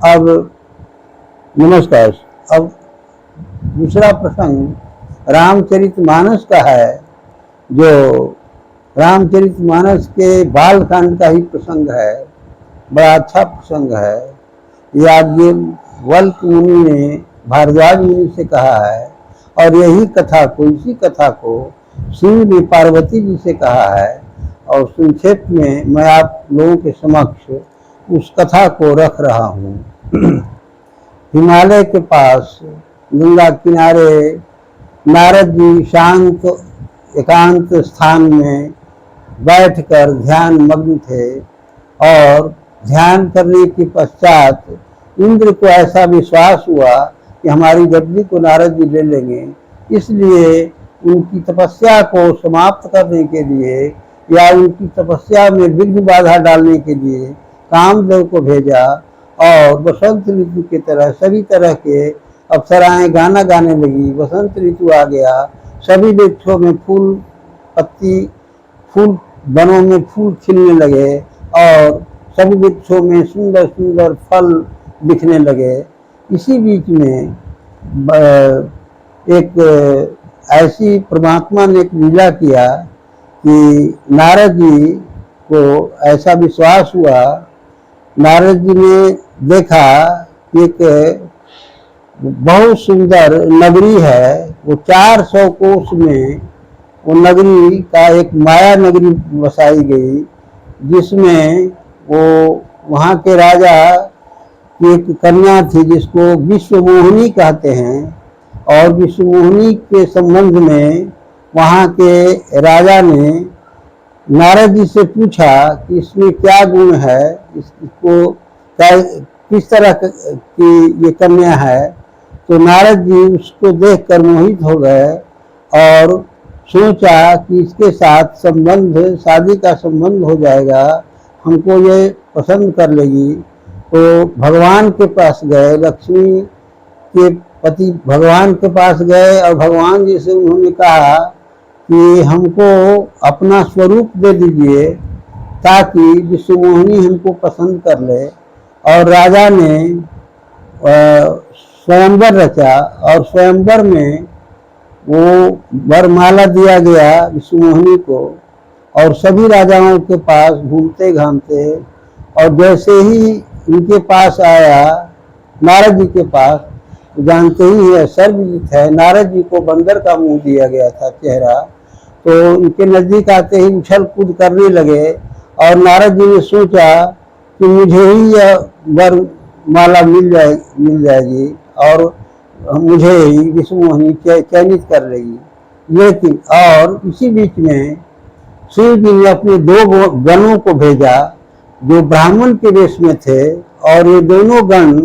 अब नमस्कार। अब दूसरा प्रसंग रामचरितमानस का है, जो रामचरितमानस के बालकांड का ही प्रसंग है। बड़ा अच्छा प्रसंग है। याज्ञवल्क्य मुनि ने भारद्वाज मुनि से कहा है, और यही कथा को, इसी कथा को शिव ने पार्वती जी से कहा है। और संक्षेप में मैं आप लोगों के समक्ष उस कथा को रख रहा हूँ। हिमालय के पास गंगा किनारे नारद जी शांत एकांत स्थान में बैठकर ध्यान मग्न थे, और ध्यान करने के पश्चात इंद्र को ऐसा विश्वास हुआ कि हमारी गद्दी को नारद जी ले लेंगे। इसलिए उनकी तपस्या को समाप्त करने के लिए या उनकी तपस्या में विघ्न बाधा डालने के लिए कामदेव को भेजा, और बसंत ऋतु की तरह सभी तरह के अप्सराएं गाना गाने लगी। बसंत ऋतु आ गया, सभी वृक्षों में फूल पत्ती फूल वनों में फूल खिलने लगे, और सभी वृक्षों में सुंदर सुंदर फल दिखने लगे। इसी बीच में एक ऐसी परमात्मा ने एक लीला किया कि नारद जी को ऐसा विश्वास हुआ। नारद जी ने देखा कि एक बहुत सुंदर नगरी है, वो 400 कोस में वो नगरी का एक माया नगरी बसाई गई, जिसमें वो वहाँ के राजा की एक कन्या थी जिसको विश्वमोहिनी कहते हैं। और विश्वमोहिनी के संबंध में वहाँ के राजा ने नारद जी से पूछा कि इसमें क्या गुण है, इसको किस तरह की ये कन्या है। तो नारद जी उसको देखकर मोहित हो गए और सोचा कि इसके साथ संबंध, शादी का संबंध हो जाएगा, हमको ये पसंद कर लेगी। तो भगवान के पास गए, लक्ष्मी के पति भगवान के पास गए, और भगवान जी से उन्होंने कहा कि हमको अपना स्वरूप दे दीजिए ताकि विश्वमोहिनी हमको पसंद कर ले। और राजा ने स्वयंवर रचा, और स्वयंवर में वो वरमाला दिया गया विश्वमोहिनी को। और सभी राजाओं के पास घूमते घामते, और जैसे ही इनके पास आया नारद जी के पास, जानते ही है सर्वजित है, नारद जी को बंदर का मुंह दिया गया था चेहरा। तो इनके नजदीक आते ही उछल कूद करने लगे, और नारद जी ने सोचा कि मुझे ही यह वर माला मिल जाएगी और मुझे ही विश्वमोहिनी चयनित कर लेगी। लेकिन और इसी बीच में शिव जी ने अपने 2 गणों को भेजा जो ब्राह्मण के वेश में थे, और ये दोनों गण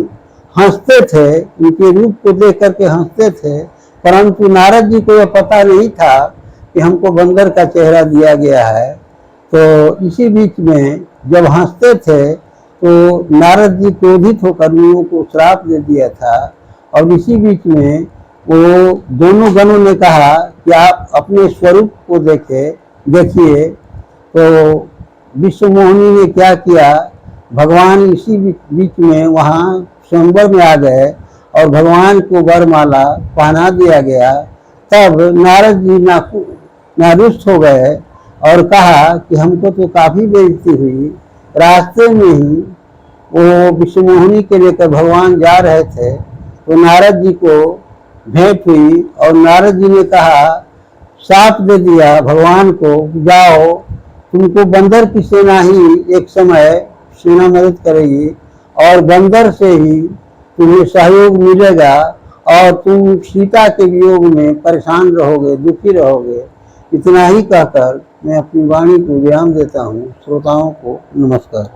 हंसते थे, इनके रूप को देख करके हंसते थे। परंतु नारद जी को यह पता नहीं था कि हमको बंदर का चेहरा दिया गया है। तो इसी बीच में जब हंसते थे तो नारद जी क्रोधित होकर उन को श्राप दे दिया था। और इसी बीच में वो दोनों गणों ने कहा कि आप अपने स्वरूप को देखिए। तो विश्वमोहिनी ने क्या किया, भगवान इसी बीच में वहाँ स्वयंवर में आ गए, और भगवान को वरमाला पहना दिया गया। तब नारद जी नारुष्ट हो गए और कहा कि हमको तो काफी बेइज्जती हुई। रास्ते में ही वो विश्वमोहिनी के लेकर भगवान जा रहे थे, तो नारद जी को भेंट हुई, और नारद जी ने कहा, शाप दे दिया भगवान को, जाओ तुमको बंदर की सेना ही एक समय सेना मदद करेगी, और बंदर से ही तुम्हें सहयोग मिलेगा, और तुम सीता के वियोग में परेशान रहोगे, दुखी रहोगे। इतना ही कहकर मैं अपनी वाणी को विराम देता हूँ। श्रोताओं को नमस्कार।